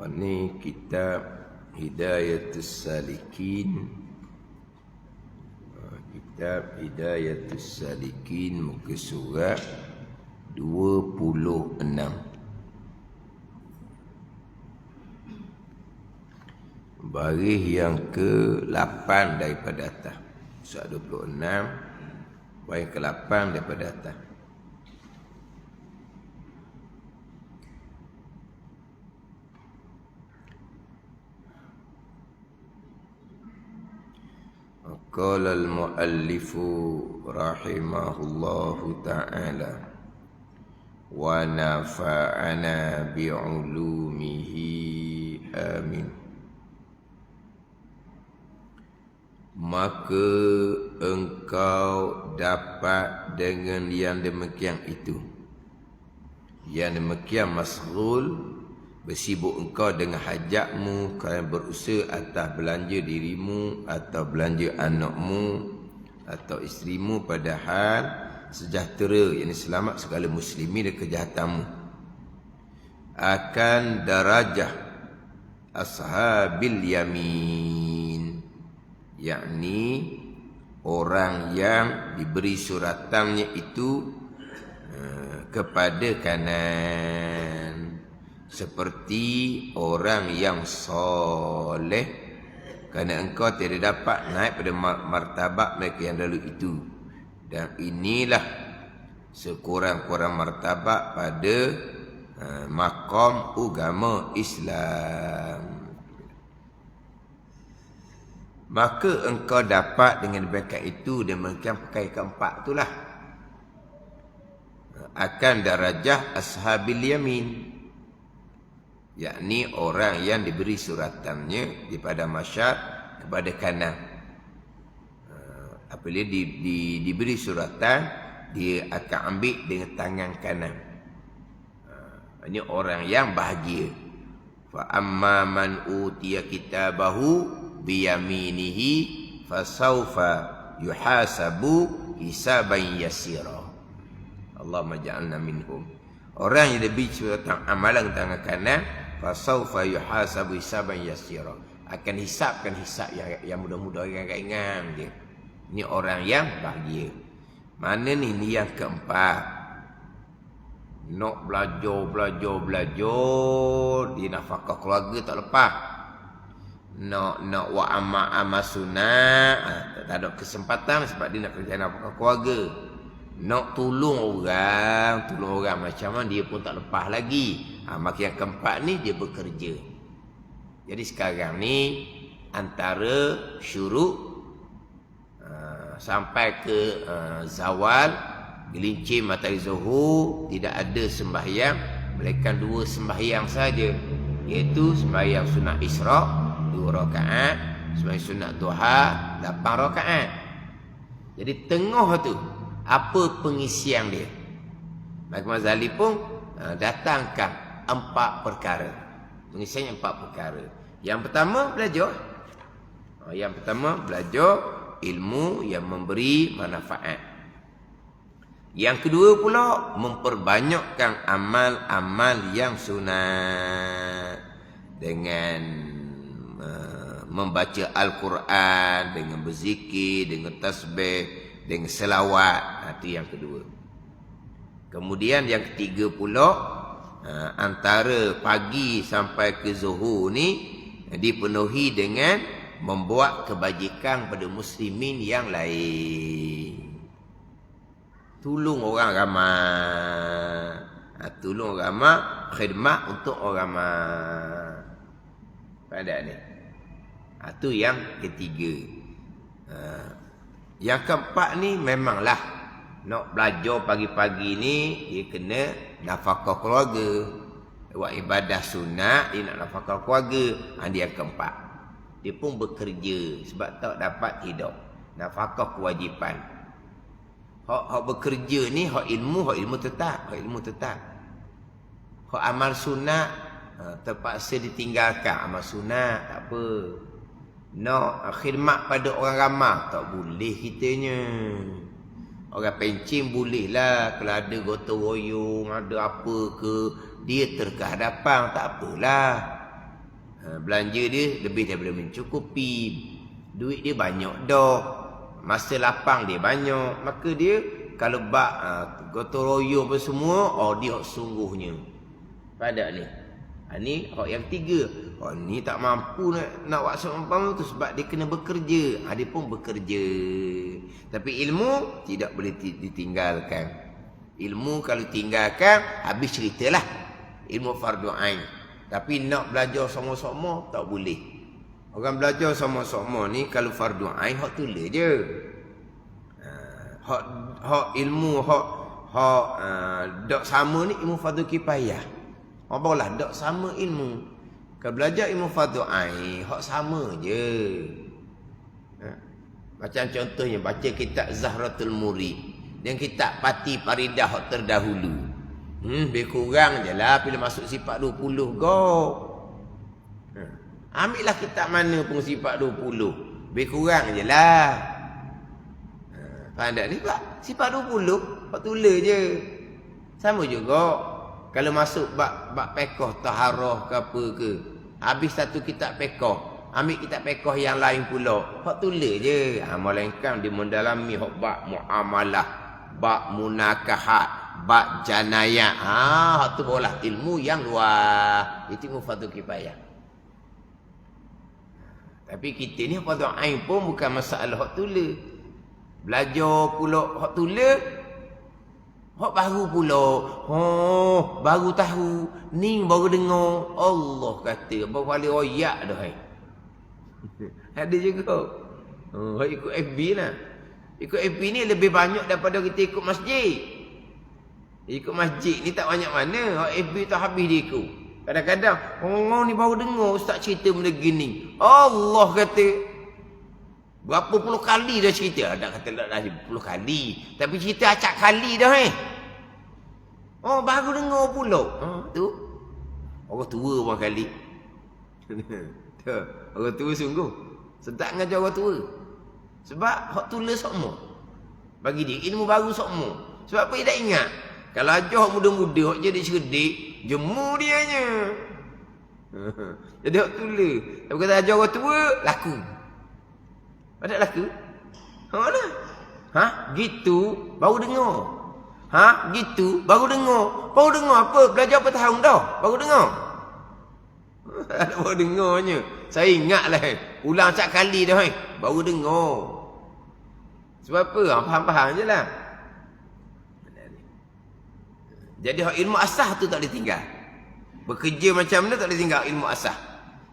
Ini kitab Hidayatus Salikin. Kitab Hidayatus Salikin, muka surat 26. Baris yang ke-8 daripada atas. Surat 26, baris ke-8 daripada atas. Qala al-muallifu rahimahullahu ta'ala wa nafa'ana bi'ulumihi amin. Maka engkau dapat dengan yang demikian itu. Yang demikian masghul, bersibuk engkau dengan hajatmu kerana berusaha atas belanja dirimu atau belanja anakmu atau isterimu, padahal sejahtera, yang selamat segala muslimin dari kejahatanmu. Akan darajah ashabil yamin, yakni orang yang diberi suratannya itu kepada kanan, seperti orang yang soleh, kerana engkau tidak dapat naik pada martabat mereka yang lalu itu. Dan inilah sekurang-kurang martabat pada maqam agama Islam. Maka engkau dapat dengan demikian itu, demikian perkara keempat itulah, akan darajah ashabil yamin, yakni orang yang diberi suratannya daripada masyar kepada kanan. Apabila diberi suratan, dia akan ambil dengan tangan kanan. Ini orang yang bahagia. Fa amma man utiya kitabahu biyaminihi fasawfa yuhasabu hisaban yasira. Allahumma ja'alna minhum. Orang yang diberi suratan amalan tangan kanan, fasawfa yuhasabu hisaban yasira, akan hisabkan hisab yang mudah-mudah, ringan-ringan dia. Ini orang yang bahagia. Mana ni? Ini yang keempat. Nak belajar di nafkah keluarga tak lepas. Nak wa amma sunnah, tak ada kesempatan sebab dia nak kerja nafkah keluarga. Nak tolong orang macam mana dia pun tak lepas lagi. Maka yang keempat ni dia bekerja. Jadi sekarang ni antara syuruk sampai ke zawal, gelincir matahari zuhur, tidak ada sembahyang melainkan 2 sembahyang saja, iaitu sembahyang sunat Isra' 2 rakaat, sembahyang sunat duha 8 rakaat. Jadi tengah tu apa pengisian dia? Maka Mazali pun datangkan 4 perkara. Pengisiannya 4 perkara. Yang pertama belajar ilmu yang memberi manfaat. Yang kedua pula memperbanyakkan amal-amal yang sunat dengan membaca Al-Quran, dengan berzikir, dengan tasbih, dengan selawat. Itu yang kedua. Kemudian yang ketiga pula, antara pagi sampai ke zuhur ni dipenuhi dengan membuat kebajikan pada muslimin yang lain. Tolong orang ramai, khidmat untuk orang ramai. Pada ni. Itu yang ketiga. Yang keempat ni memanglah nak belajar pagi-pagi ni dia kena nafkah keluarga. Buat ibadah sunat, dia nak nafkah keluarga. Dia yang keempat. Dia pun bekerja sebab tak dapat hidup. Nafkah kewajipan. Hak bekerja ni hak ilmu tetap. Hak amal sunat terpaksa ditinggalkan. Amal sunat tak apa. Nak khidmat pada orang ramai tak boleh kitanya. Orang pencing boleh lah. Kalau ada gotong royong, ada apa ke, dia terkehadapan, tak apalah. Belanja dia lebih daripada mencukupi. Duit dia banyak dah. Masa lapang dia banyak. Maka dia kalau gotong royong apa semua, dia sungguhnya. Pada ni. Ni hak yang ketiga. Ni tak mampu nak buat seumpama tu sebab dia kena bekerja. Dia pun bekerja. Tapi ilmu tidak boleh ditinggalkan. Ilmu kalau tinggalkan, habis ceritalah. Ilmu fardu ain. Tapi nak belajar sama-sama, tak boleh. Orang belajar sama-sama ni, kalau fardu ain, hak tulis je. Hak ilmu, hak dok sama ni, ilmu fardu kifayah. Barulah dok sama ilmu. Kalau belajar ilmu fardu ain, hak sama je. Macam contohnya, baca kitab Zahratul Murid. Dan kitab Pati Paridah hak terdahulu. Lebih kurang je lah bila masuk sifat 20 kau. Ambil lah kitab mana pun sifat 20. Lebih kurang je lah. Faham tak ni Pak? Sifat 20, Pak tulis je. Sama juga. Kalau masuk bab pekoh, taharah ke apa ke. Habis satu kitab pekoh. Ambil kitab pekoh yang lain pula. Pak tulis je. Melainkan dia mendalami bab muamalah. Bab munakahat. Bab janayah. Hak tu barulah ilmu yang luar. Itu ilmu fardu kifayah. Tapi kita ni fardu ain pun bukan masalah hak tulis. Belajar pula hak tulis. Hak baru pula. Baru tahu. Ni baru dengar. Allah kata. Baru kali royak dah. Ada juga. Hak ikut FB lah. Ikut FB ni lebih banyak daripada kita ikut masjid. Ikut masjid ni tak banyak mana. Hak FB tak habis dia ikut. Kadang-kadang, orang ni baru dengar ustaz cerita benda gini. Allah kata. Berapa puluh kali dah cerita. Ada kata dah 10 kali. Tapi cerita acak kali dah baru dengar pula. Tu. Orang tua orang kali. Orang tua sungguh. Sedap ngajar orang tua. Sebab hak tulis semua. Bagi dia ilmu baru semua. Sebab apa dia tak ingat? Kalau ajar hak muda-muda, hak jadi cerdik, jemu dianya. Jadi hak tulis. Tapi kata ajar orang tua, laku. Ada laku? Lah. Gitu, baru dengar. Gitu, baru dengar. Baru dengar apa? Belajar apa tahun dah? Baru dengar. Baru dengarnya. Saya ingatlah. Ulang satu kali dah. Baru dengar. Sebab apa? Faham-faham je lah. Jadi ilmu asah tu tak boleh tinggal. Bekerja macam mana tak boleh tinggal ilmu asah.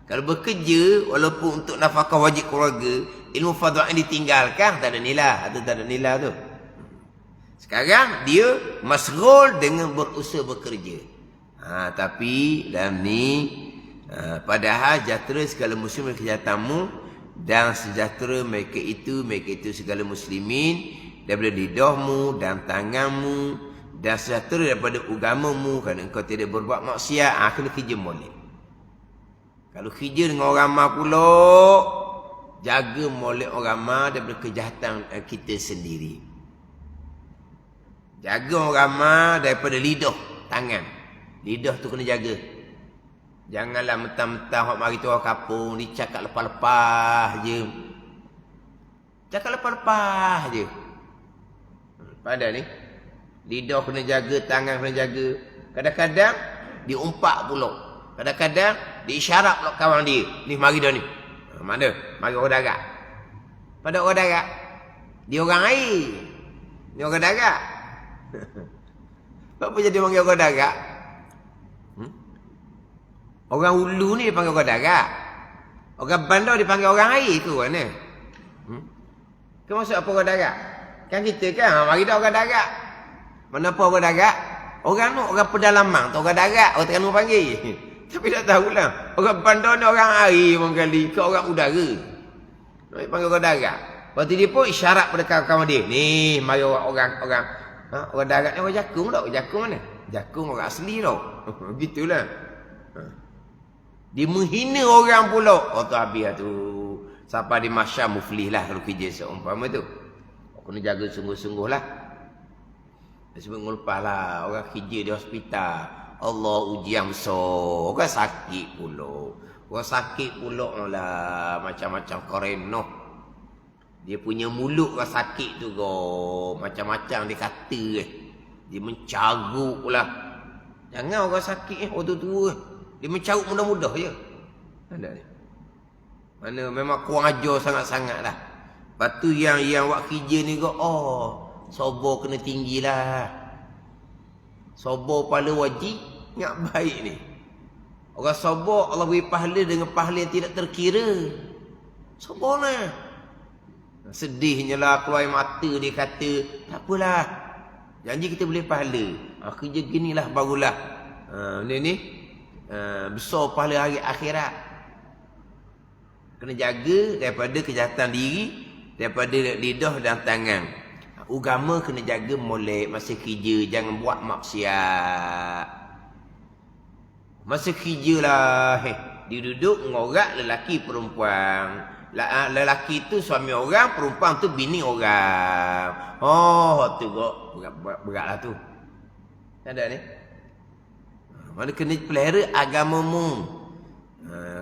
Kalau bekerja, walaupun untuk nafkah wajib keluarga, ilmu fardu ain ditinggalkan, tak ada nilai. Atau tak ada nilai tu. Sekarang, dia masrul dengan berusaha bekerja. Tapi dalam ni, padahal sejahtera segala muslim kesejahteramu, dan sejahtera mereka itu segala muslimin, daripada lidahmu dan tanganmu, dan sejahtera daripada agamamu, kerana engkau tidak berbuat maksiat. Kena kerja molek. Kalau kerja dengan orang ramah pula, jaga molek orang ramah daripada kejahatan kita sendiri. Jaga orang ramah daripada lidah, tangan. Lidah tu kena jaga. Janganlah mentang-mentang hak mari tu orang kapung ni cakap lepas-lepas je. Cakap lepas-lepas je. Pada ni, lidah kena jaga, tangan kena jaga. Kadang-kadang diumpak pula. Kadang-kadang diisyarat pula kawan dia. Ni mari dah ni. Mana? Mari orang darat. Pada orang darat. Dia orang air. Ni orang darat. Apa jadi panggil orang darat? Orang ulu ni dipanggil orang darat. Orang bandar dipanggil orang air tu mana? Ke maksud apa orang darat? Kan kita kan, mari dah orang darat. Mana apa orang darat? Orang tu orang pedalaman tu orang darat, orang Terengganu panggil. Tapi tak tahulah. Orang bandar ni orang air orang kali ke orang udara. Dia panggil orang darat. Lepas tu dia pun isyarat pada kawan-kawan dia. Ni mari orang darat ni orang Jakung tak? Orang Jakung mana? Jakung orang asli tau. Gitulah. Dia menghina orang pula. Tu habis lah tu. Sampai di masyar muflih lah kalau kerja seumpama tu. Kena jaga sungguh-sungguh lah. Sebab ngulpah lah. Orang kerja di hospital. Allah ujian besar. Orang sakit pula. Orang sakit pula lah. Macam-macam korenoh. Dia punya mulut orang sakit tu macam-macam dia kata Dia mencaruk lah. Jangan orang sakit orang tua-tua dia mencaruk mudah-mudah je. Ada ni. Mana memang kurang ajar sangat-sangat lah. Lepas tu yang buat kerja ni sabar kena tinggi lah. Sabar pahala wajib. Ingat baik ni. Orang sabar Allah beri pahala dengan pahala yang tidak terkira. Sabar lah. Sedihnya lah keluar mata dia kata, tak apalah. Janji kita boleh pahala. Kerja ginilah barulah. Besar pahala hari akhirat. Kena jaga daripada kejahatan diri, daripada lidah dan tangan. Agama kena jaga molek masa kerja, jangan buat maksiat. Masa kerja lah, dia duduk ngorak lelaki perempuan. Lelaki tu suami orang, perempuan tu bini orang. Tu berat lah tu. Ada ni. Mana kena pelihara agamamu.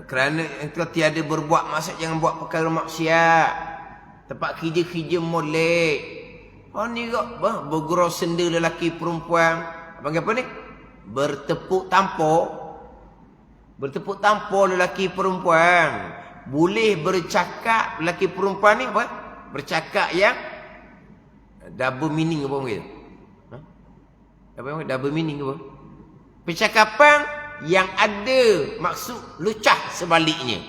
Kerana engkau tiada berbuat maksiat, jangan buat perkara maksiat. Tempat kerja-kerja molek. Ni bergurau senda lelaki perempuan. Panggil apa ni? Bertepuk tampur lelaki perempuan. Boleh bercakap lelaki perempuan ni apa? Bercakap yang double meaning apa panggil? Apa panggil double meaning apa? Percakapan yang ada maksud lucah sebaliknya.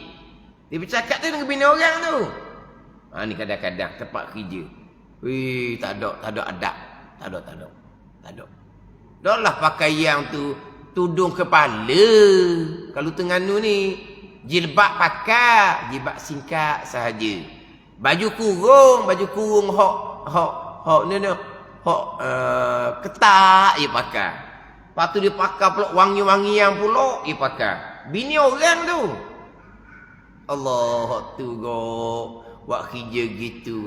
Dia bercakap tu dengan bini orang tu. Ni kadang-kadang tempat kerja. Tak ada adab. Tak ada. Dah lah pakaian tu tudung kepala. Kalau Terengganu ni jilbab pakai, jilbab singkat sahaja. Baju kurung ketat dia pakai. Lepas tu dia pakai pula wangi-wangian pula dia pakai. Bini orang tu. Allah tu buat kerja gitu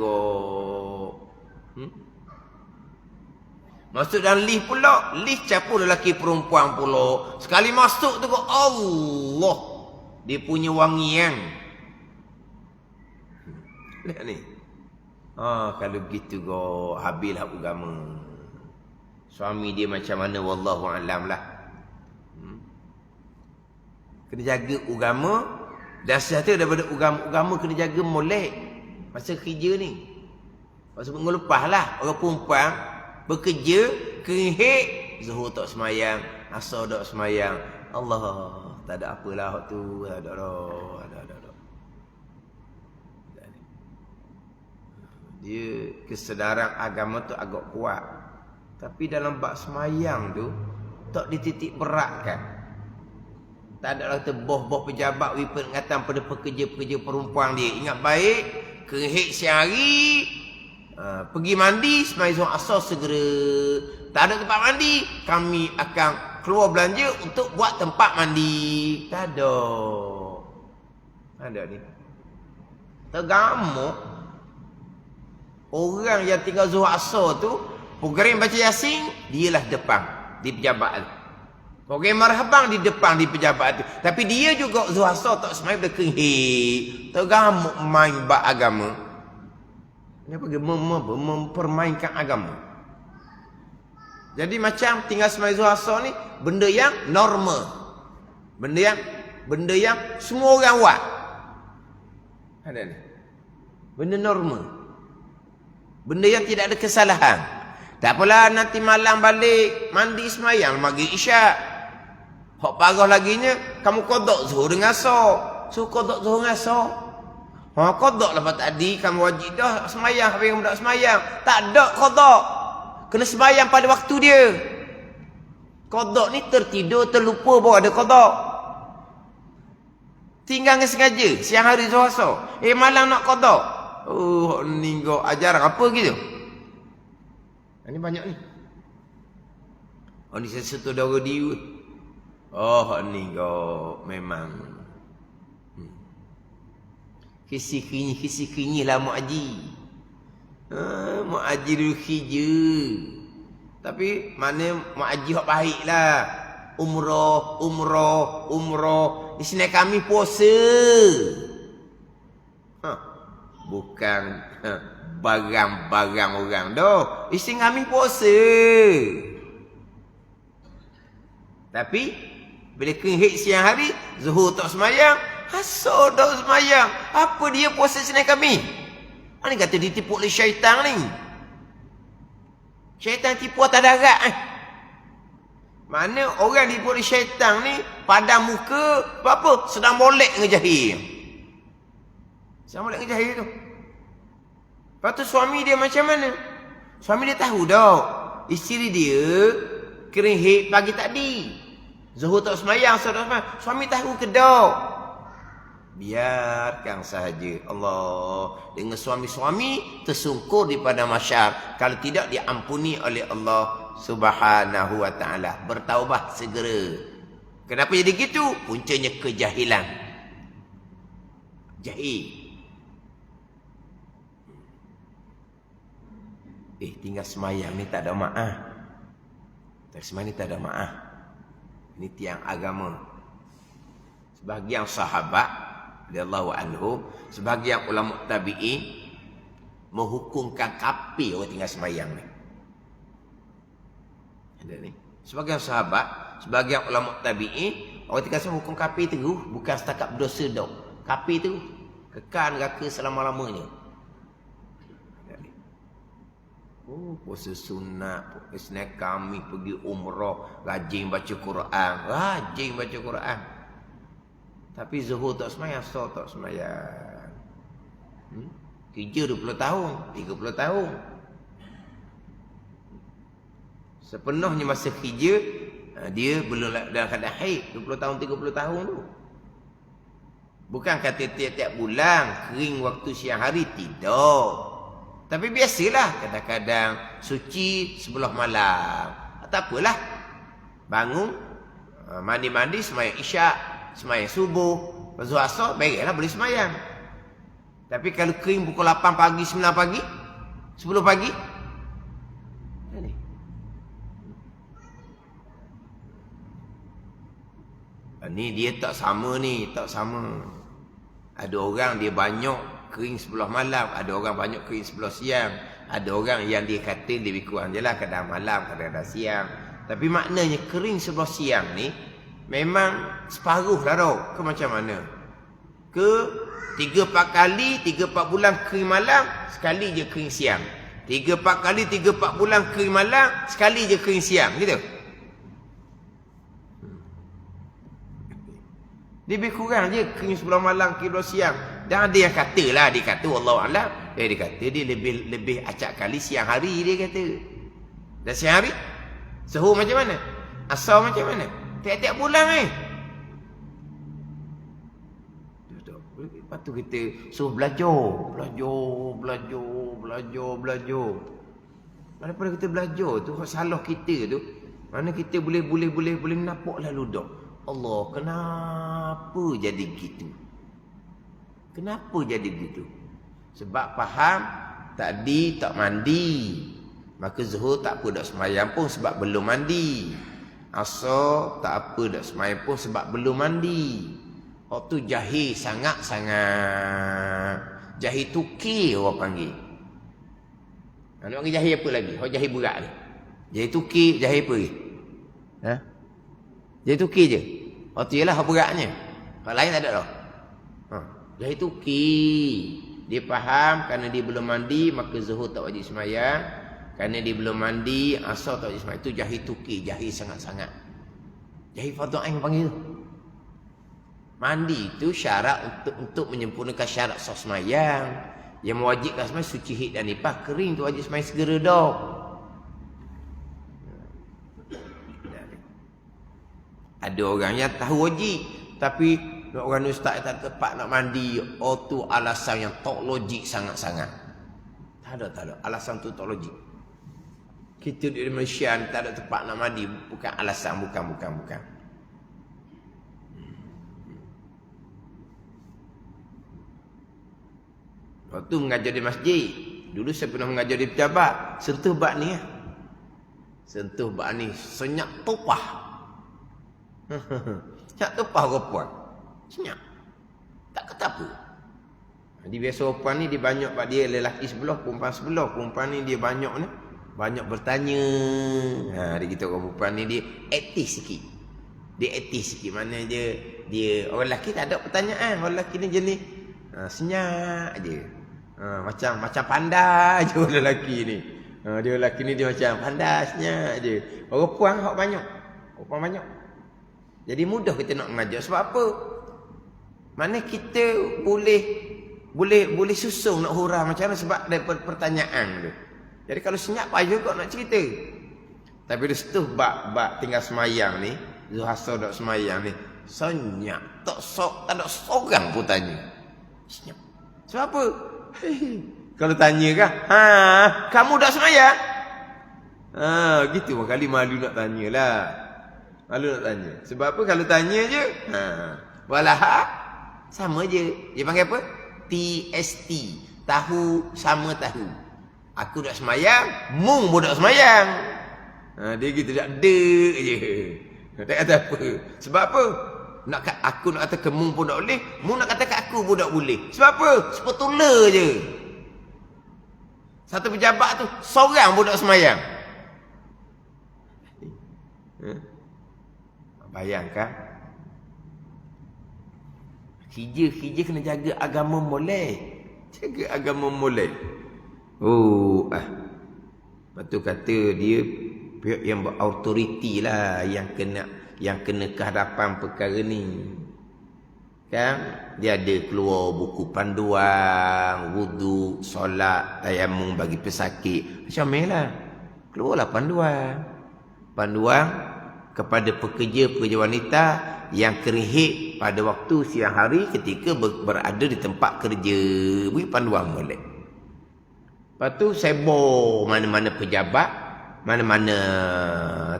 Masuk dalam lift pula, lift campur lelaki perempuan pula. Sekali masuk tu Allah, dia punya wangian. Lihat ni. Kalau begitu habislah agama. Suami dia macam mana wallahu alam lah. Kena jaga agama. Dan satu daripada agama kena jaga molek masa kerja ni. Masa lepas lah orang perempuan bekerja, kerihik, zuhur tak semayang, asar tak semayang. Allah, tak ada apalah tu, tak ada. Dia kesedaran agama tu agak kuat. Tapi dalam bab semayang tu tak dititik beratkan. Tak ada kata boh-boh pejabat peringatan pada pekerja-pekerja perempuan dia. Ingat baik, kerihik siang hari, pergi mandi, sembahyang zuhur asar segera. Tak ada tempat mandi, kami akan keluar belanja untuk buat tempat mandi. Tak ada. Ada ni. Tergamuk. Orang yang tinggal zuhur asar tu, program baca Yasin, dialah depan di pejabat tu. Program marhabang di depan di pejabat tu. Tapi dia juga zuhur asar tak semai berkehik. Tergamuk main bab agama. Kenapa dia mempermainkan agama? Jadi macam tinggal semai zuhur asar ni benda yang normal. Benda yang semua orang buat. Ada ni. Benda normal. Benda yang tidak ada kesalahan. Tak apalah nanti malam balik mandi semayang maghrib isyak. Hak parah laginya kamu qada zuhur dengan asar. So qada zuhur dengan asar. Qada lepas tadi kamu wajib dah semayang habis kamu tak semayang. Tak ada qada. Kena semayang pada waktu dia. Qada ni tertidur terlupa bahawa ada qada. Tinggal dengan sengaja siang hari zuhur asar. Malam nak qada. Ni kau ajaran apa gitu? Ini banyak ni. Ni sesuatu dara dia. Ni kau memang kisi-kini lah Mak Haji. Mak Haji dulu kerja. Tapi mana Mak Haji hak baik lah. Umrah. isteri kami puasa. Bukan barang-barang orang dah. Isteri kami puasa. Tapi bila kehit siang hari, zuhur tak semayang, asal tak semayang. Apa dia puasa isteri kami? Mana kata ditipu oleh syaitan ni? Syaitan tipu atas darat. Mana orang ditipu oleh syaitan ni, padam muka, apa? Sedang molek ngejahir. Sedang molek ngejahir tu. Lepas tu suami dia macam mana? Suami dia tahu dah. Isteri dia kering hit pagi tadi. Zuhur tak semayang, suami tahu ke dah? Biarkan sahaja. Allah dengan suami-suami tersungkur di padang mahsyar, kalau tidak diampuni oleh Allah Subhanahu wa taala. Bertaubat segera. Kenapa jadi gitu? Puncanya kejahilan. Jahil. Tinggal semayang ni tak ada maaf. Semayang ni tak ada maaf. Ini tiang agama. Sebahagian sahabat radhiyallahu anhum, sebahagian ulama tabi'in menghukumkan kafir orang tinggal sembahyang ni. Ada ni. Sebahagian sahabat, sebahagian ulama tabi'in, orang tinggal sembahyang hukum kafir terus, bukan setakat berdosa dah. Kafir terus, kekal neraka selama-lamanya. Ada ni. Puasa sunat, isnak kami pergi umrah, rajin baca Quran, rajin baca Quran. Tapi zuhur tak semayang, asar tak semayang. Kerja 20 tahun, 30 tahun. Sepenuhnya masa kerja, dia belum dalam keadaan haid. 20 tahun, 30 tahun tu. Bukan kata tiap-tiap bulan, kering waktu siang hari, tidak. Tapi biasalah, kadang-kadang suci sebelah malam. Tak apalah. Bangun, mandi-mandi, semayang isyak. Semayang subuh, zuhur asar, baiklah boleh semayang. Tapi kalau kering pukul 8 pagi, 9 pagi, 10 pagi, ni dia tak sama ni, tak sama. Ada orang dia banyak kering sebelah malam, ada orang banyak kering sebelah siang. Ada orang yang dia kata lebih kurang je lah, kadang malam, kadang siang. Tapi maknanya kering sebelah siang ni memang separuh lah tau. Ke macam mana? Ke 3-4 kali, 3-4 bulan kering malam, sekali je kering siang. 3-4 kali, 3-4 bulan kering malam, sekali je kering siang. Gitu. Lebih kurang je kering sebelah malam, kering sebelah siang. Dan ada yang kata lah, dia kata Wallahualam, dia kata dia lebih acak kali siang hari, dia kata. Dan siang hari? Zuhur macam mana? Asar macam mana? Tiap-tiap bulan Lepas tu kita suruh belajar. Daripada kita belajar tu, salah kita tu, mana kita boleh nampak lalu dah. Allah, kenapa jadi gitu? Kenapa jadi gitu? Sebab faham tadi tak mandi, maka zuhur tak apa dak semayang pun sebab belum mandi. Asar tak apa dak semayang pun sebab belum mandi. Waktu jahil sangat-sangat. Jahil tuki orang panggil. Nak panggil jahil apa lagi? Orang jahil berat ni. Jahil tuki, jahil apa lagi? Jahil tuki je. Waktu ialah orang beratnya. Orang lain tak ada dah. Jahil tuki. Dia faham kerana dia belum mandi, maka zuhur tak wajib semayang. Kerana dia belum mandi, asar tak wajib semayang. Itu jahil tuki, jahil sangat-sangat. Jahil fardhu ain panggil tu. Mandi itu syarat untuk menyempurnakan syarat sah semayang. Yang mewajibkan semayang suci haid dan nifas, kering tu wajib semayang segera dah. Ada orang yang tahu wajib, tapi orang ustaz tak tepat nak mandi, tu alasan yang tak logik sangat-sangat. Tak ada. Alasan tu tak logik. Kita di Malaysia tak ada tempat nak mandi, bukan alasan, bukan. Waktu mengajar di masjid, dulu saya pernah mengajar di pejabat, sentuh bak ni Sentuh bak ni, senyak tupah. Senyak tupah kau puan. Senyap. Tak kata apa. Dia biasa perempuan ni dia banyak pak dia lelaki sebelah, perempuan sebelah. Perempuan ni dia banyak ni. Banyak bertanya. Dia kita orang perempuan ni dia aktif sikit. Dia aktif sikit. Mana dia orang lelaki tak ada pertanyaan. Orang lelaki ni jenis senyap je. Macam pandai je orang lelaki ni. Dia lelaki ni dia macam pandai senyap je. Orang perempuan hak banyak. Perempuan banyak. Jadi mudah kita nak mengajar. Sebab apa? Mana kita boleh susung nak hurah macam mana sebab daripada pertanyaan tu. Jadi kalau senyap payah kau nak cerita. Tapi dia setuh bak tinggal semayang ni, Zuhasa dok semayang ni, senyap. Tak ada seorang pun tanya. Senyap. Sebab apa? Kalau tanya kan, kamu dak semayang? Gitu kali malu nak tanyalah. Malu nak tanya. Sebab apa kalau tanya je? Walaha sama je. Dia panggil apa? TST. Tahu sama tahu. Aku dak semayang, mung pun dak semayang. Dia gitu dak dek je. Tak kata apa. Sebab apa? Aku nak kata ke mung pun tak boleh, mung nak kata ke aku pun tak boleh. Sebab apa? Sepetula je. Satu pejabat tu seorang pun tak semayang. Bayangkan. Hija kena jaga agama molek. Jaga agama molek. Lepas tu kata dia pihak yang berautoriti lah yang kena kehadapan perkara ni. Kan? Dia ada keluar buku panduan, wudu, solat, tayamum bagi pesakit. Macam ni lah. Keluarlah panduan. Panduan kepada pekerja-pekerja wanita yang kerihit pada waktu siang hari ketika berada di tempat kerja. Beri panduan boleh. Lepas tu sebo mana-mana pejabat, mana-mana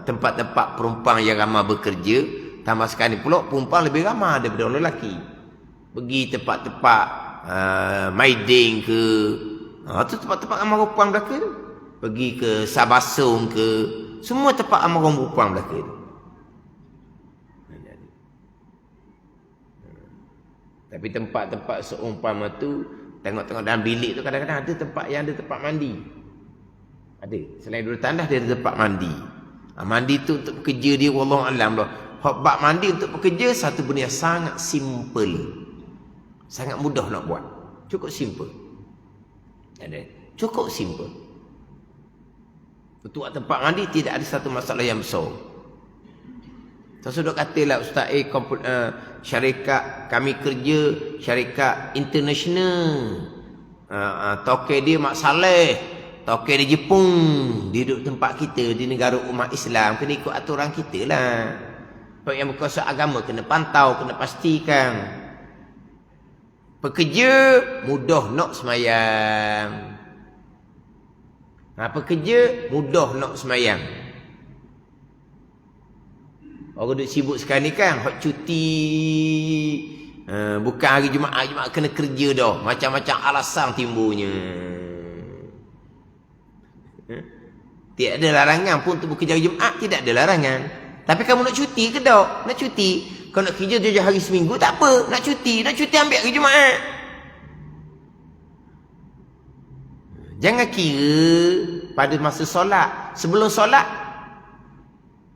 tempat-tempat perempuan yang ramai bekerja. Tambah sekali pula perempuan lebih ramai daripada orang lelaki. Pergi tempat-tempat Maiding ke, tu tempat-tempat ramai perempuan belaka tu. Pergi ke Sabasung ke, semua tempat ramai orang perempuan belaka tu. Tapi tempat-tempat seumpama tu, tengok-tengok dalam bilik tu kadang-kadang ada tempat yang ada tempat mandi. Ada. Selain duduk tandas dia ada tempat mandi. Mandi tu untuk pekerja dia wallahualam lah. Bab mandi untuk pekerja satu benda yang sangat simple. Sangat mudah nak buat. Cukup simple. Ada. Cukup simple. Untuk tempat mandi tidak ada satu masalah yang besar. Saya sudah katalah Ustaz syarikat kami kerja syarikat international. Toke dia Mak Saleh, toke dia Jepun, dia duduk tempat kita di negara umat Islam, kena ikut aturan kita lah. Sebab yang berkuasa agama kena pantau, kena pastikan. Pekerja mudah nak semayang. Pekerja mudah nak semayang. Orang duduk sibuk sekarang ni kan, hak cuti bukan hari Jumaat kena kerja dah. Macam-macam alasan timbulnya. Tidak ada larangan pun untuk bekerja hari Jumaat, tidak ada larangan. Tapi kamu nak cuti ke tak? Nak cuti. Kalau nak kerja je hari seminggu tak apa. Nak cuti ambil hari Jumaat. Jangan kira pada masa solat. Sebelum solat,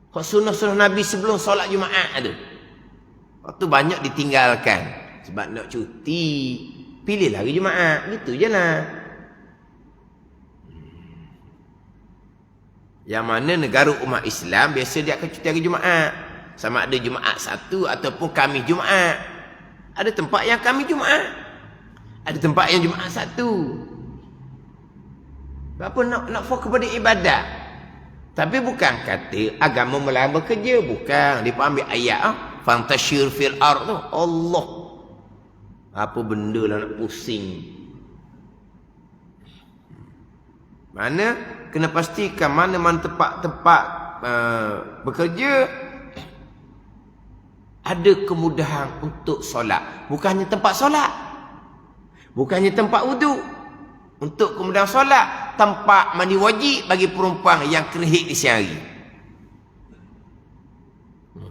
kau sunnah-sunnah Nabi sebelum solat Jumaat ada. Waktu banyak ditinggalkan. Sebab nak cuti, pilihlah hari Jumaat. Gitu je lah. Yang mana negara umat Islam biasa dia akan cuti hari Jumaat. Sama ada Jumaat satu ataupun Khamis Jumaat. Ada tempat yang Khamis Jumaat. Ada tempat yang Jumaat satu. Apa nak fokus kepada ibadat. Tapi bukan kata agama melarang bekerja. Bukan. Dia ambil ayat. Fantashir fil ard tu. Allah. Apa benda lah nak pusing. Mana? Kena pastikan mana-mana tempat-tempat bekerja ada kemudahan untuk solat. Bukannya tempat solat. Bukannya tempat wuduk. Untuk kemudahan solat, tempat mandi wajib bagi perempuan yang kerihit di siang hari.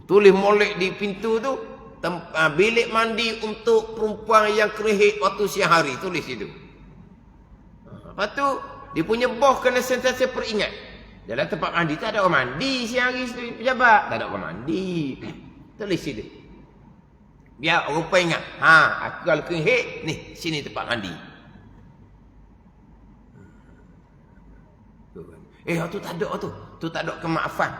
Tulis molek di pintu tu, Bilik mandi untuk perempuan yang kerihit waktu siang hari. Tulis itu. Lepas tu, dia punya bos kena sentiasa peringat. Dalam tempat mandi tak ada orang mandi siang hari pejabat. Tak ada orang mandi. Tulis itu. Biar orang pun ingat. Aku kalau kerihit, ni, sini tempat mandi. Tu tak ada tu. Tu tak ada kemaafan.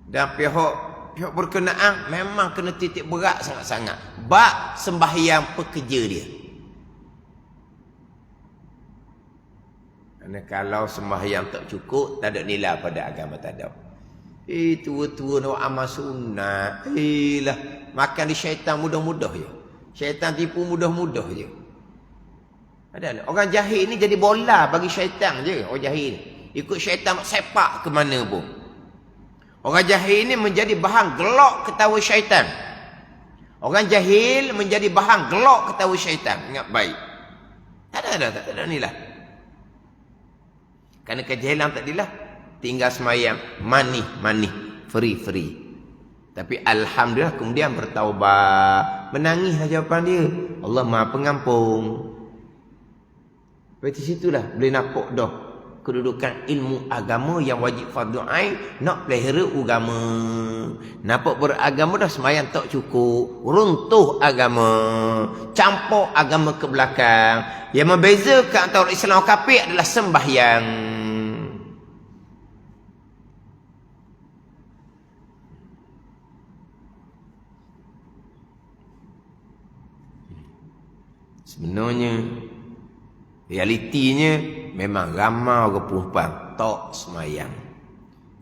Dan pihak berkenaan memang kena titik berat sangat-sangat. Bab sembahyang pekerja dia. Kerana kalau sembahyang tak cukup, tak ada nilai pada agama, tak ada. Tua-tua nak amal sunat. Lah, makan di syaitan mudah-mudah je. Syaitan tipu mudah-mudah je. Ada orang jahil ni jadi bola bagi syaitan je. Orang jahil ni ikut syaitan nak sepak ke mana pun. Orang jahil ni menjadi bahan gelak ketawa syaitan. Orang jahil menjadi bahan gelak ketawa syaitan. Ingat baik. Tak ada nilai. Kerana kejahilan tak adalah tinggal semayang money, free. Tapi alhamdulillah kemudian bertaubat. Menangislah jawapan dia. Allah Maha Pengampun. Berarti situlah boleh nampak dah kedudukan ilmu agama yang wajib fardu ain nak pelihara agama. Nampak beragama dah semayang tak cukup, runtuh agama, campur agama ke belakang. Yang membezakan antara Islam dan kafir adalah sembahyang. Sebenarnya realitinya memang ramai orang perempuan tak semayang.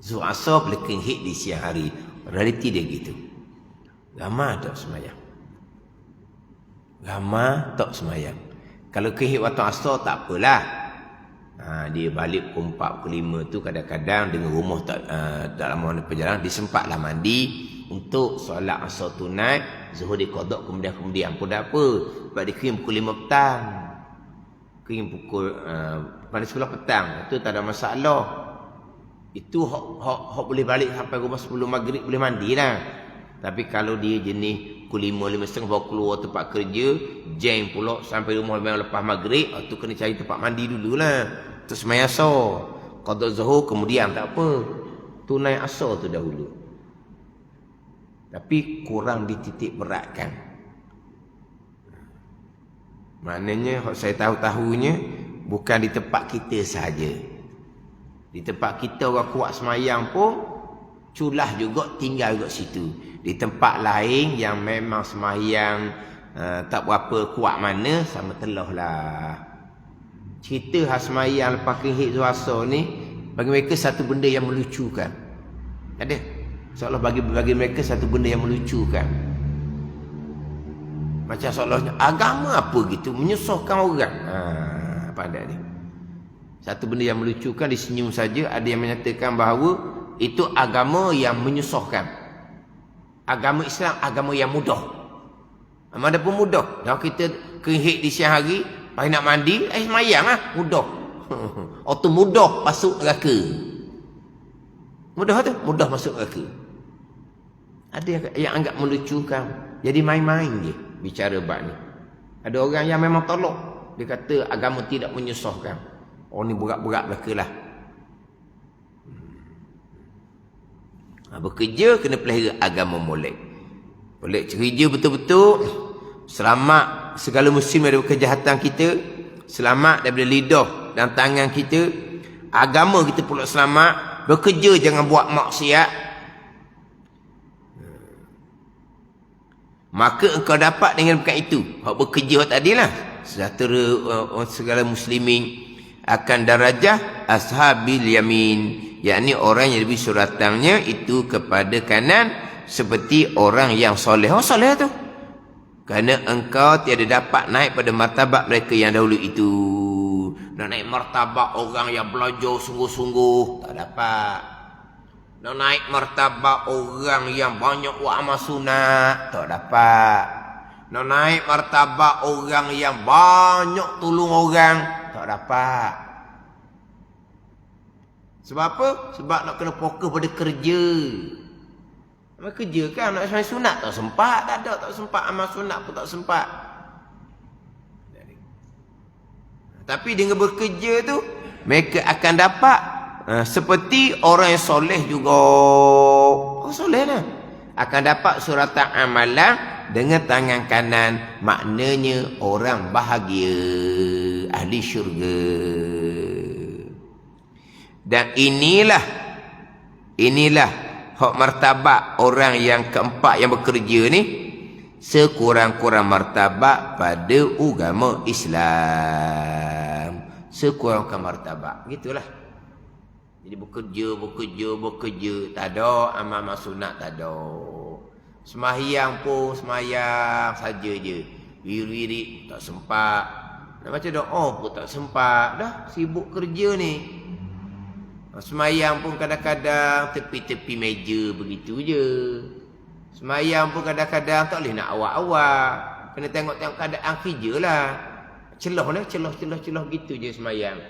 Zuhur asar boleh kerihit di siang hari. Realiti dia gitu. Ramai tak semayang. Ramai tak semayang. Kalau kerihit waktu asar tak apalah. Dia balik pukul 4, pukul 5 tu kadang-kadang dengan rumah tak lama perjalanan disempatlah mandi untuk solat asar tunai. Zuhur diqadak kemudian pun tak apa. Sebab dia kering pukul 5 petang. Kering pukul pada 10 petang. Itu tak ada masalah. Itu hok boleh balik sampai rumah sebelum maghrib boleh mandi lah. Tapi kalau dia jenis pukul 5, 5.30 baru keluar tempat kerja, jam pula sampai rumah lepas maghrib, tu kena cari tempat mandi dululah. Terus sembahyang asar. Qada zuhur kemudian tak apa. Tunai asar tu dahulu. Tapi kurang dititik beratkan. Maknanya saya tahu-tahunya bukan di tempat kita sahaja. Di tempat kita orang kuat semayang pun culah juga tinggal juga situ. Di tempat lain yang memang semayang tak berapa kuat mana, sama telah lah. Cerita khas semayang lepas kerihit zuhur asar ni bagi mereka satu benda yang melucukan. Ada? Seolah bagi mereka satu benda yang melucukan. Macam seolahnya agama apa gitu menyusahkan orang. Apa ada ni? Satu benda yang melucukan disenyum saja. Ada yang menyatakan bahawa itu agama yang menyusahkan. Agama Islam agama yang mudah. Mana pun mudah. Kalau kita kerihit di siang hari, lepas nak mandi, semayang lah, mudah. Atau mudah masuk neraka. Mudah tu, mudah masuk neraka. Ada yang anggap melucukan. Jadi main-main je bicara bab ni. Ada orang yang memang tolak. Dia kata agama tidak menyusahkan. Oh ni berat-berat belaka lah. Bekerja kena pelihara agama molek. Molek kerja betul-betul. Selamat segala musim daripada kejahatan kita. Selamat daripada lidah dan tangan kita. Agama kita pula selamat. Bekerja jangan buat maksiat. Maka engkau dapat dengan berkat itu. Hak bekerja tadi lah. Sejahtera segala muslimin akan darajah ashabil yamin. Yakni orang yang lebih suratangnya itu kepada kanan seperti orang yang soleh. Oh soleh tu. Kerana engkau tiada dapat naik pada martabat mereka yang dahulu itu. Nak naik martabat orang yang belajar sungguh-sungguh. Tak dapat. Nak naik martabat orang yang banyak buat amal sunat. Tak dapat. Nak naik martabat orang yang banyak tolong orang. Tak dapat. Sebab apa? Sebab nak kena fokus pada kerja. Kerja kan nak sembahyang sunat tak sempat, tak sempat amal sunat pun tak sempat. Tapi dengan bekerja tu mereka akan dapat seperti orang yang soleh juga. Orang soleh lah akan dapat suratan amalan dengan tangan kanan, maknanya orang bahagia, ahli syurga. Dan inilah hak martabat orang yang keempat yang bekerja ni, sekurang-kurang martabat pada agama Islam. Sekurang-kurang martabat, gitulah. Jadi bekerja, tak ada amal sunat, tak ada. Sembahyang pun sembahyang saja je. Wirid tak sempat. Nak baca doa pun tak sempat. Dah sibuk kerja ni. Sembahyang pun kadang-kadang tepi-tepi meja begitu je. Sembahyang pun kadang-kadang tak boleh nak awak-awak. Kena tengok-tengok keadaan kerja lah. Celah gitu je sembahyang.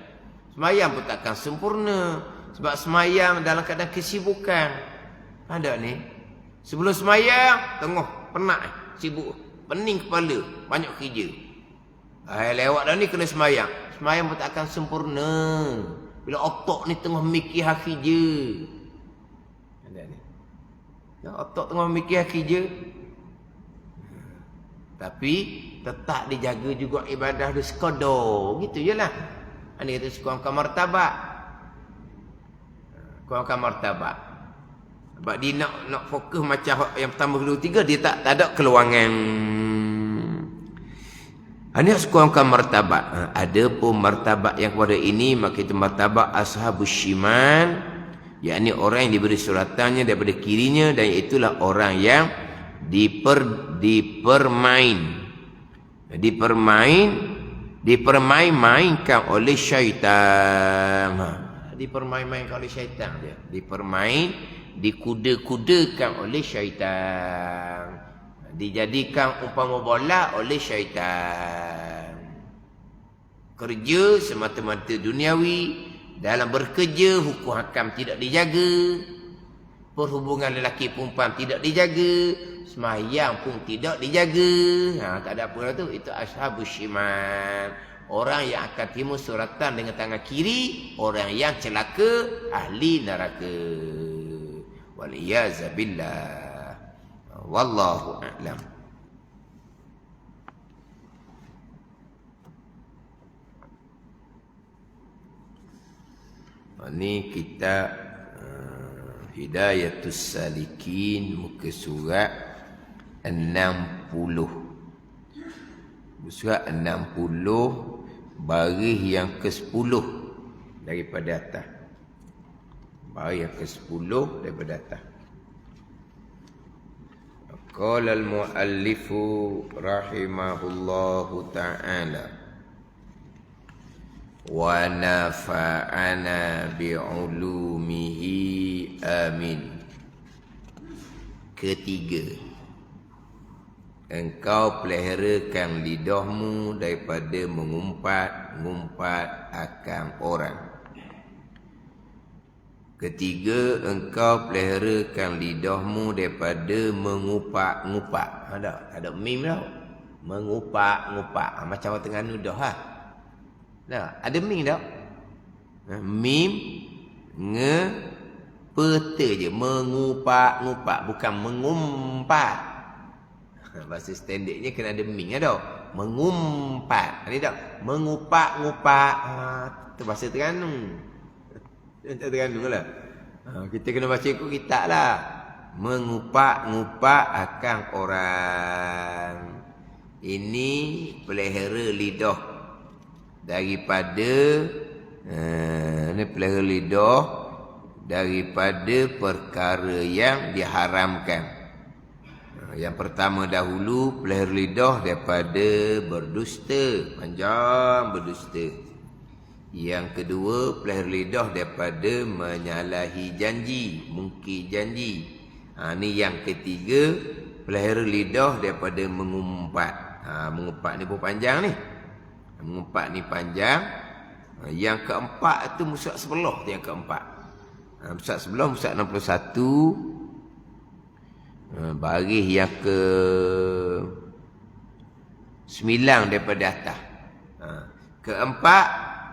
Sembahyang pun takkan sempurna. Sebab sembahyang dalam keadaan kesibukan. Ada ni. Sebelum sembahyang, tengok, penat, sibuk, pening kepala, banyak kerja. Lewat dah ni kena sembahyang. Sembahyang pun takkan sempurna. Bila otak ni tengah mikir hak kerja. Ada ni. Otak tengah mikir hak kerja. Tapi tetap dijaga juga ibadah dia sekadar. Gitu je lah. Ini kata sekurang-kurang martabat. Kurang-kurang martabat. Sebab dia nak fokus macam yang pertama, kedua, tiga, dia tak ada keluangan. Ini sekurang-kurang martabat. Ada pun martabat yang kepada ini, maka itu martabat ashabus syimal, yakni orang yang diberi suratannya daripada kirinya, dan itulah orang yang dipermain-mainkan oleh syaitan. Dipermain-mainkan oleh syaitan dia. Dikuda-kudakan oleh syaitan. Dijadikan umpama bola oleh syaitan. Kerja semata-mata duniawi. Dalam bekerja hukum hakam tidak dijaga. Perhubungan lelaki perempuan tidak dijaga. Sembahyang pun tidak dijaga. Tak ada apa lah tu. Itu ashabus syimal. Orang yang akan timur suratan dengan tangan kiri. Orang yang celaka, ahli neraka. Waliyazabillah. Wallahu a'lam. Ini kita Hidayatus Salikin, muka surat 60. Surat 60, baris yang ke-10 daripada atas. Baris yang ke-10 daripada atas. Qala al-muallifu rahimahullahu ta'ala wa nafa'ana bi'ulumihi amin. Ketiga, engkau peliharakan lidahmu daripada mengumpat-ngumpat akan orang. Ketiga, engkau peliharakan lidahmu daripada mengupak-ngupak. Ada mim tau. Mengupak-ngupak. Macam orang Terengganu dah ha. Ada mim tak? Mim nge peta je. Mengupak-ngupak, bukan mengumpat. Bahasa standardnya kena ada mim tau. Mengumpat. Ada tak? Mengupak-ngupak. Itu bahasa Terengganu. Macam Terengganu lah. Kita kena baca ikut kitab lah. Mengupak-ngupak akan orang. Ini pelihara lidah daripada ini pelihara lidah daripada perkara yang diharamkan. Yang pertama dahulu, pelihara lidah daripada berdusta, panjang berdusta. Yang kedua, pelihara lidah daripada menyalahi janji, mungkir janji. Ini yang ketiga, pelihara lidah daripada mengumpat. Mengumpat ni pun panjang ni. Mengumpat ni panjang. Yang keempat tu musuh sebelah tu yang keempat. Musuh sebelah, musuh 61. Baris yang ke 9 daripada atas. Keempat,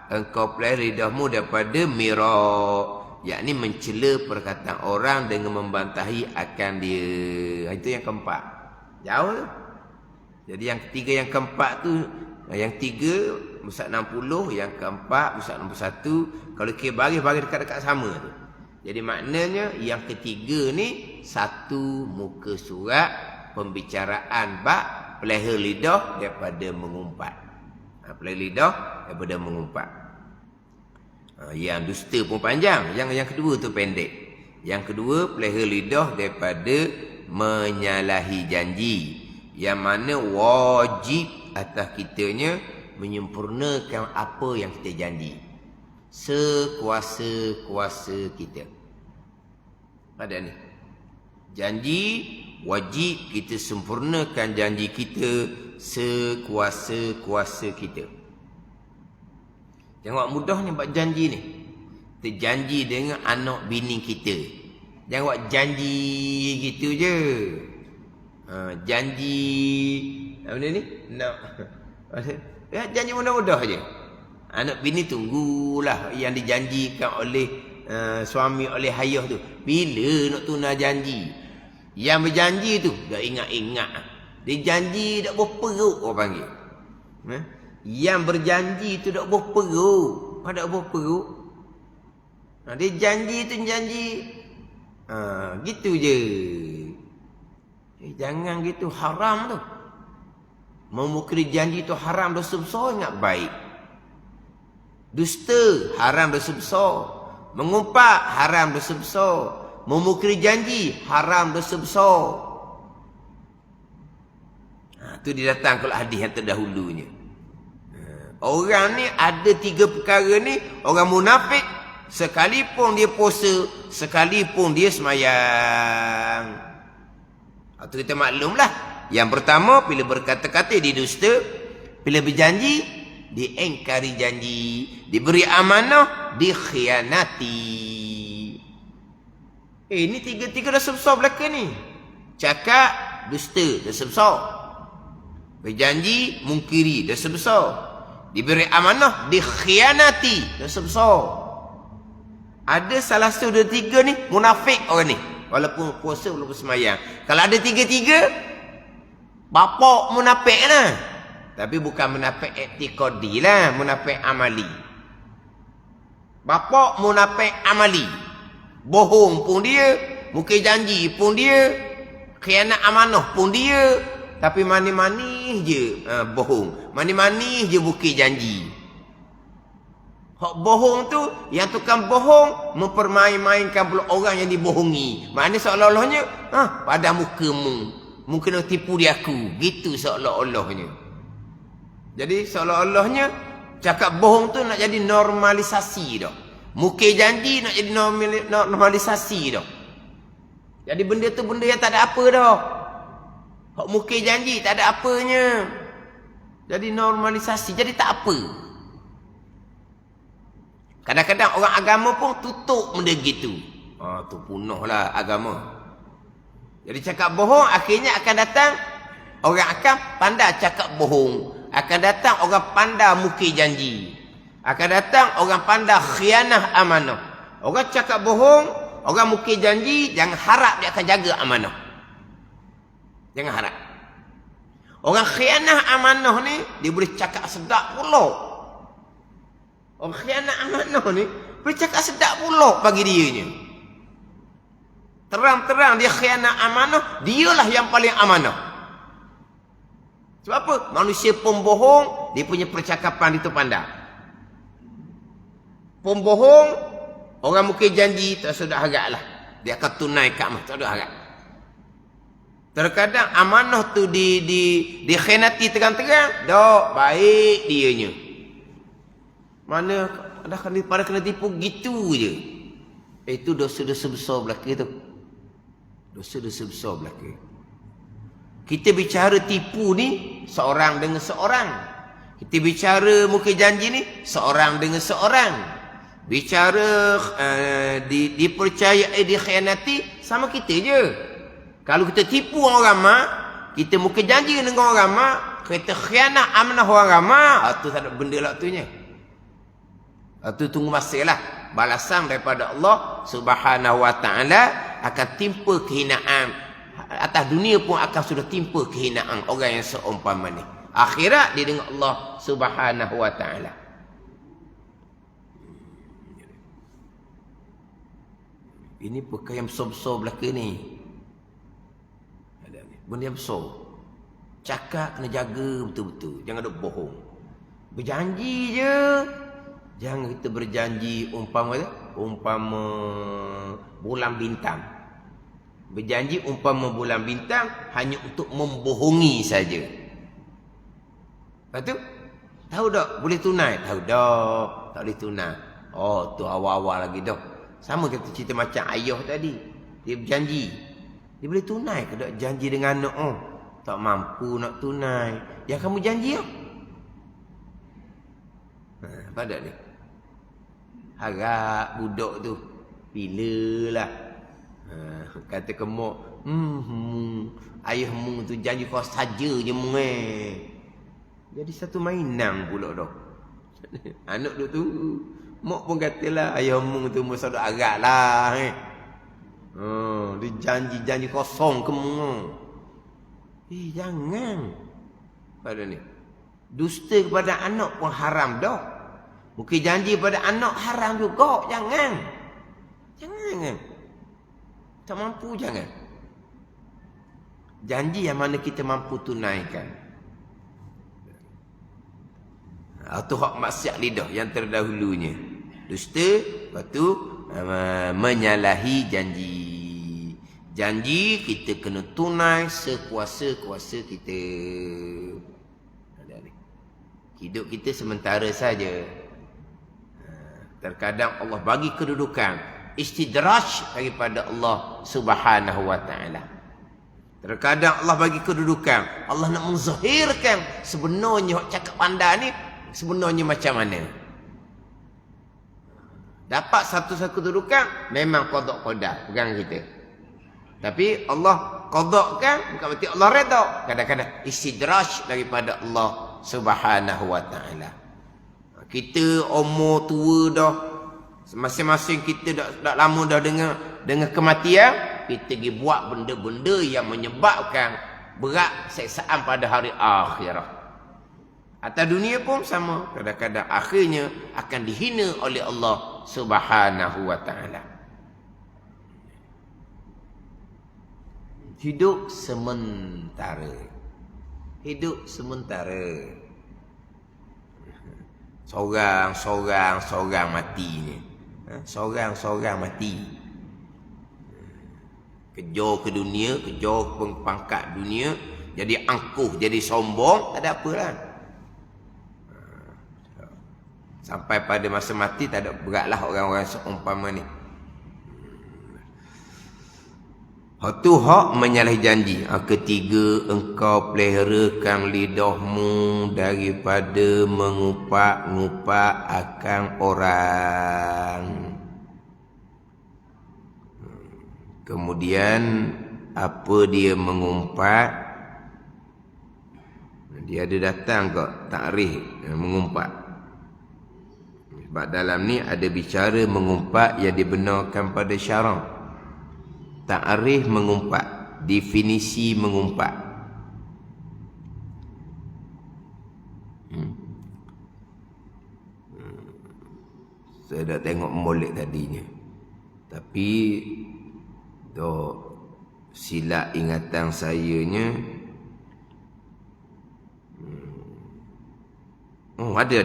engkau pelihara lidahmu daripada mirak, yakni mencela perkataan orang dengan membantahi akan dia. Itu yang keempat. Jauh tu. Jadi yang ketiga, yang keempat tu, yang tiga pusat 60, yang keempat pusat 61. Kalau kira baris dekat-dekat sama tu. Jadi maknanya yang ketiga ni satu muka surat pembicaraan bab pelihara lidah daripada mengumpat. Pelihara lidah daripada mengumpat. Yang dusta pun panjang, yang kedua tu pendek. Yang kedua, pelihara lidah daripada menyalahi janji, yang mana wajib atas kitanya menyempurnakan apa yang kita janji sekuasa-kuasa kita. Ada ni. Janji wajib kita sempurnakan janji kita sekuasa-kuasa kita. Tengok mudahnya buat janji ni. Kita janji dengan anak bini kita. Jangan buat janji gitu je. Janji apa ni? Nak. Ya, janji mudah-mudah je. Anak bini tunggulah yang dijanjikan oleh suami, oleh ayah tu. Bila nak tunai janji? Yang berjanji tu dah ingat-ingat. Dia janji tak berperuk orang panggil. Yang berjanji tu tak berperuk. Tak berperuk. Dia janji tu janji. Gitu je. Jangan gitu, haram tu. Memukri janji tu haram, dosa besar, ingat baik. Dusta haram, dosa besar. Mengumpat haram, dosa besar. Memukri janji haram, dosa besar. Tu dia datang kalau hadis yang terdahulunya. Orang ni ada 3 perkara ni. Orang munafik, sekalipun dia puasa, sekalipun dia semayang. Itu kita maklumlah. Yang pertama, bila berkata-kata dia dusta. Bila berjanji, diingkari janji. Diberi amanah, dikhianati. Ini 3 dosa besar belakang ni. Cakap, dusta, dosa besar. Berjanji, mungkiri, dosa besar. Diberi amanah, dikhianati, dosa besar. Ada salah satu dari 3 ni, munafik orang ni. Walaupun puasa, walaupun semayang. Kalau ada 3-3, bapak munafik lah. Tapi bukan munafik i'tiqadi lah, munafik amali. Bapak munafik amali. Bohong pun dia, mungkin janji pun dia, khianat amanah pun dia. Tapi manis-manis je bohong. Manis-manis je bukit janji. Hak bohong tu, yang tukang bohong mempermain-mainkan pula orang yang dibohongi. Maknanya seolah-olahnya, pada mukamu, mungkin nak tipu dia aku. Gitu seolah-olahnya. Jadi seolah-olahnya, cakap bohong tu nak jadi normalisasi dah. Mukir janji nak jadi normalisasi dah. Jadi benda tu benda yang tak ada apa dah. Hak mukir janji tak ada apanya. Jadi normalisasi, jadi tak apa. Kadang-kadang orang agama pun tutup benda gitu. Tu punahlah agama. Jadi cakap bohong akhirnya akan datang orang akan pandai cakap bohong. Akan datang orang pandai mukir janji. Akan datang orang pandai khianah amanah. Orang cakap bohong, orang mukir janji, jangan harap dia akan jaga amanah. Jangan harap. Orang khianah amanah ni dia boleh cakap sedap pula. Orang khianat amanah ni boleh cakap sedap pula bagi dianya. Terang-terang dia khianat amanah, dialah yang paling amanah. Sebab apa? Manusia pembohong, dia punya percakapan itu pandai. Pembohong, orang mungkin janji, tak sudah harap lah. Dia akan tunaikan mah, tak ada harap. Terkadang amanah tu dikhianati terang-terang, tak baik dianya. Mana pada kena tipu gitu je. Itu dosa-dosa besar belakang tu. Dosa-dosa besar belakang. Kita bicara tipu ni seorang dengan seorang. Kita bicara mungkin janji ni seorang dengan seorang. Bicara dipercayai, dikhianati sama kita je. Kalau kita tipu orang ramai, kita muka janji dengan orang ramai, kita khianat amanah orang ramai, itu tak ada benda lah tunya. Itu tunggu masa lah. Balasan daripada Allah Subhanahu wa ta'ala akan timpa kehinaan. Atas dunia pun akan sudah timpa kehinaan orang yang seumpama ni. Akhirat dia dengan Allah Subhanahu wa ta'ala. Ini perkara yang besar-besar belaka ni. Benda yang besar. Cakap kena jaga betul-betul. Jangan ada bohong. Berjanji je. Jangan kita berjanji umpama bulan bintang. Berjanji umpama bulan bintang hanya untuk membohongi saja. Lepas tu, tahu tak boleh tunai? Tahu tak, tak boleh tunai. Oh, tu awal-awal lagi dah. Sama kita cerita macam ayah tadi. Dia berjanji. Dia boleh tunai ke tak janji dengan anak? Oh, tak mampu nak tunai. Yang kamu janji tak? Apa dah ni? Harap budak tu. Bilalah. Kata kemuk. Ayahmu tu janji kau saja je jadi satu mainan pula dah. Anak duk tunggu. Mak pun katalah ayahmu tu mesti duk agak lah. Dia janji kosong kemuk. Jangan. Pada ni. Dusta kepada anak pun haram dah. Mungkin janji pada anak haram juga. Jangan. Jangan. Tak mampu jangan. Janji yang mana kita mampu tunaikan. Itu hak maksiat lidah yang terdahulunya. Dusta, lepas tu menyalahi janji. Janji kita kena tunai sekuasa-kuasa kita. Hidup kita sementara saja. Terkadang Allah bagi kedudukan istidraj daripada Allah Subhanahu wa ta'ala. Terkadang Allah bagi kedudukan. Allah nak menzahirkan sebenarnya cakap anda ni sebenarnya macam mana. Dapat satu-satu kedudukan memang qada qadar pegang kita. Tapi Allah qadakan bukan berarti Allah redha. Kadang-kadang istidraj daripada Allah Subhanahu wa ta'ala. Kita umur tua dah, masing-masing kita dah lama dah dengan kematian, kita pergi buat benda-benda yang menyebabkan berat siksaan pada hari akhirat. Atas dunia pun sama. Kadang-kadang akhirnya akan dihina oleh Allah Subhanahu wa ta'ala. Hidup sementara. Hidup sementara. Seorang matinya. Seorang mati. Kejar ke dunia, kejar pangkat dunia, jadi angkuh, jadi sombong, tak ada apa lah. Sampai pada masa mati tak ada beratlah orang-orang seumpama ni. Tu hak menyalahi janji. Ketiga, engkau peliharakan lidahmu daripada mengupak-ngupak akan orang. Kemudian apa dia mengumpat? Dia ada datang ke takrif mengumpat. Sebab dalam ni ada bicara mengumpat yang dibenarkan pada syarak. Ta'rif mengumpat, definisi mengumpat. Saya dah tengok molek tadinya. Tapi dok silap ingatan sayanya. Oh, ada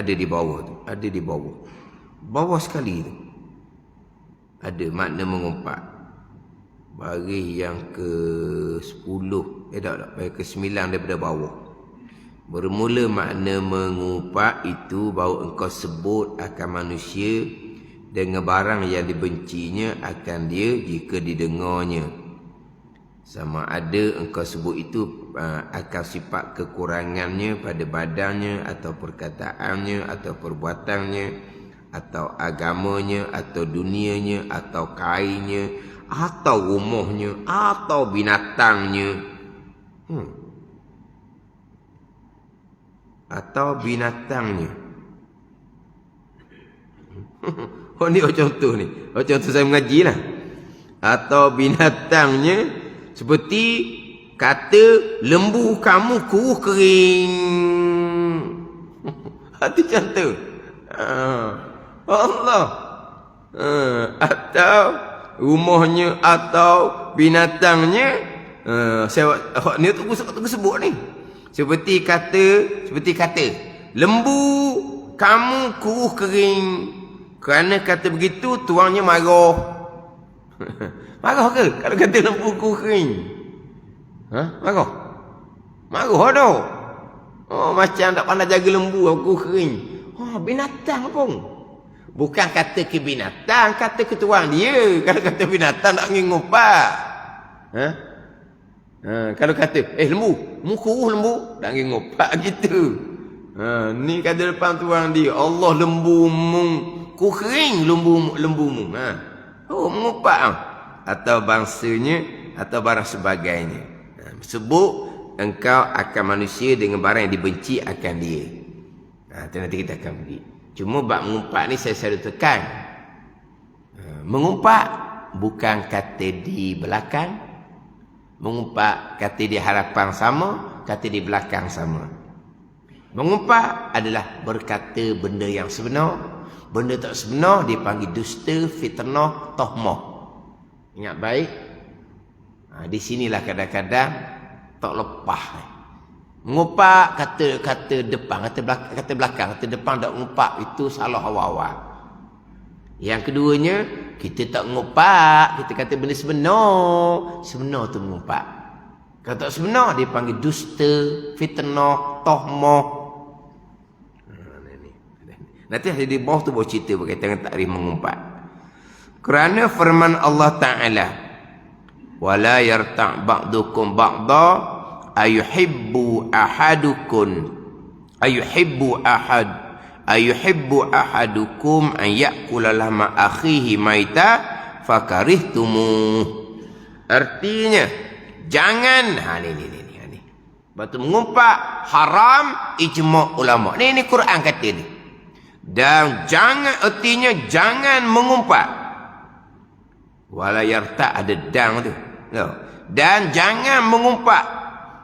di bawah tu. Ada di bawah. Bawah sekali tu. Ada makna mengumpat. Baris yang ke-10 baris ke-9 daripada bawah. Bermula makna mengumpat itu bahawa engkau sebut akan manusia dengan barang yang dibencinya akan dia jika didengarnya. Sama ada engkau sebut itu akan sifat kekurangannya pada badannya atau perkataannya atau perbuatannya atau agamanya atau dunianya atau kainnya atau rumahnya, atau binatangnya. Atau binatangnya. Oh, ni contoh ni. Oh, contoh saya mengaji lah. Atau binatangnya, seperti kata lembu kamu kuruh kering. Itu contoh. Allah. Atau rumahnya, atau binatangnya. Ni tu sebut ni. Seperti kata lembu kamu kuruh kering. Kerana kata begitu tuannya marah. Marah ke kalau kata lembu kuruh kering? Marah? Marah dah. Oh, macam tak pandai jaga lembu aku kering. Binatang pun. Bukan kata ke binatang, kata ke tuan dia. Kalau kata binatang nak ngumpat. Kalau kata, lembu, mu kuruh lembu, tak ngumpat gitu. Ni kata depan tuan dia, Allah lembu mu ku kering lembu mu. Mengumpat. Atau bangsanya, atau barang sebagainya. Sebut engkau akan manusia dengan barang yang dibenci akan dia. Itu nanti kita akan pergi. Cuma bab mengumpat ni saya selalu tekan. Mengumpat bukan kata di belakang. Mengumpat kata di hadapan sama, kata di belakang sama. Mengumpat adalah berkata benda yang sebenar. Benda tak sebenar dipanggil dusta, fitnah, tahmah. Ingat baik. Di sinilah kadang-kadang tak lepas. Mengumpat kata depan, kata belakang, kata depan tak mengumpat, itu salah awal-awal. Yang keduanya, kita tak mengumpat, kita kata benda sebenar. Sebenar tu mengumpat. Kalau tak sebenar, dia panggil dusta, fitnah, tahmah. Nanti di bawah tu bawa cerita berkaitan dengan takrif mengumpat. Kerana firman Allah Ta'ala, wala yarta' ba'dukum ba'da ayuhibbu ahadukum an ya'kula lahma akhihi maita fakarihtumu. Artinya jangan ni. Batu mengumpat haram ijma' ulama. Ni Quran kata ni. Dan jangan, artinya jangan mengumpat. Wala yarta' ada dang tu. Dan jangan mengumpat.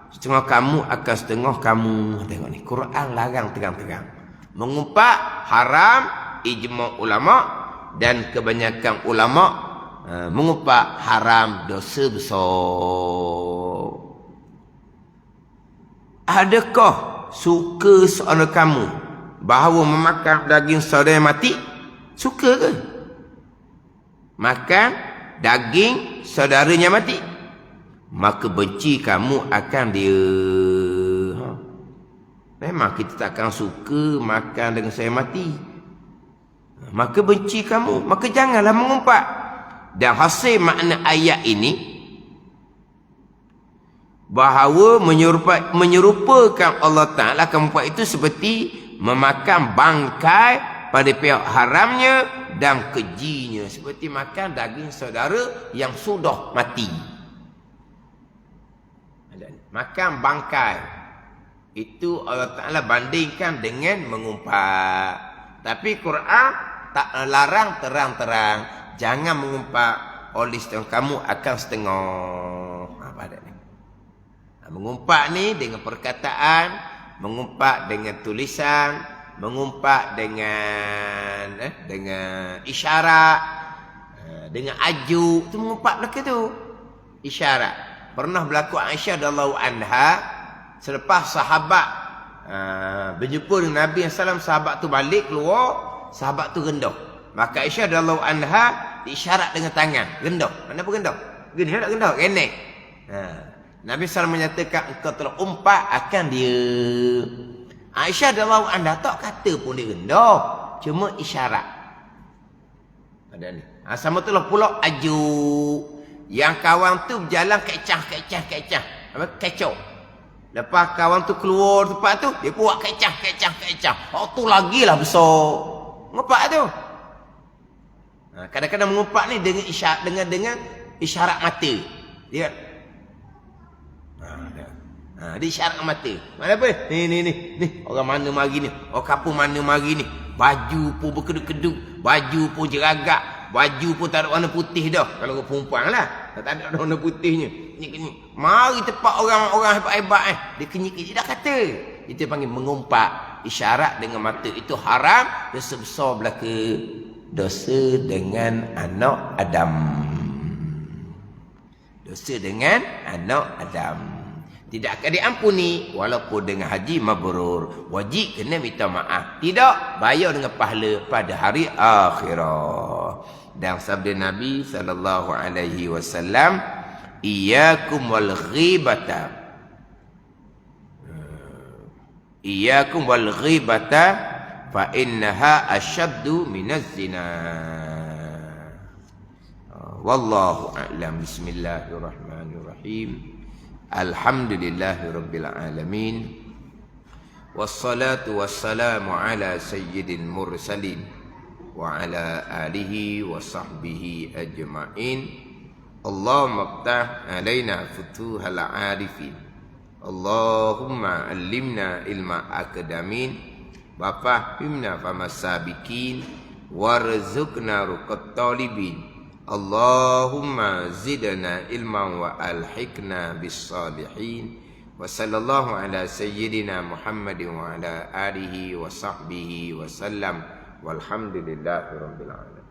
Setengah kamu akan setengah kamu. Tengok ni, Quran larang terang-terang. Mengumpat haram ijma' ulama, dan kebanyakan ulama mengumpat haram, dosa besar. Adakah suka seorang kamu bahawa memakan daging saudara yang mati? Suka ke? Makan daging saudaranya mati, maka benci kamu akan dia. Memang kita takkan suka makan dengan saya mati, maka benci kamu, maka janganlah mengumpat. Dan hasil makna ayat ini bahawa menyerupakan Allah Ta'ala mengumpat itu seperti memakan bangkai pada pihak haramnya dan kejinya, seperti makan daging saudara yang sudah mati. Makan bangkai itu Allah Ta'ala bandingkan dengan mengumpat. Tapi Quran tak larang terang-terang, jangan mengumpat, oleh setengah kamu akan setengah. Apa ada ni? Mengumpat ni dengan perkataan, mengumpat dengan tulisan, mengumpat dengan isyarat, dengan aju, tu mengumpat belaka tu. Isyarat. Pernah berlaku Aisyah radhiyallahu anha, selepas sahabat berjumpa dengan Nabi SAW, sahabat tu balik keluar, sahabat tu rendah. Maka Aisyah radhiyallahu anha isyarat dengan tangan, rendah. Mana pun rendah. Gini tak rendah, renek. Nabi SAW menyatakan engkau telah umpat akan dia. Aisyah radhiyallahu anha tak kata pun dia rendah, cuma isyarat. Ada ni. Sama tu lah pula aju. Yang kawan tu berjalan kecah. Apa? Kecoh. Lepas kawan tu keluar tempat tu, dia buat kecah. Oh tu lagi lah besar. Ngumpat tu. Kadang-kadang mengumpat ni dengan isyarat, dengan isyarat mata. Lihat. Dia isyarat mata. Mana apa? Ni. Orang mana mari ni? Orang kampung mana mari ni? Baju pun berkedut-kedut. Baju pun jeragak. Baju pun tak ada warna putih dah. Kalau orang perempuan lah. Tak ada warna putihnya. Kenyik-kenyik. Mari tempat orang-orang hebat-hebat. Dia kenyik-kenyik. Dia dah kata. Itu panggil mengumpat. Isyarat dengan mata itu haram. Dosa besar belaka. Dosa dengan anak Adam. Dosa dengan anak Adam. Tidak akan diampuni walaupun dengan haji mabrur. Wajib kena minta maaf. Tidak, bayar dengan pahala pada hari akhirat. Dan sabda Nabi sallallahu alaihi wasallam, iyyakum wal ghibata. Iyyakum wal ghibata fa innaha asyaddu minaz zina. Wallahu a'lam. Bismillahirrahmanirrahim. Alhamdulillahirabbil alamin. Wassalatu wassalamu ala sayyidil mursalin wa ala alihi wa sahbihi ajma'in. Allahumma ftah alaina futuhal arifin. Allahumma allimna ilma akadamin wa fahimna famasabikin warzuqna ruqat talibin. Allahumma zidna ilman wa alhiqna bis salihin. Wa sallallahu ala sayyidina Muhammadin wa ala alihi wa sahbihi wa sallam. Walhamdulillahi rabbil alamin.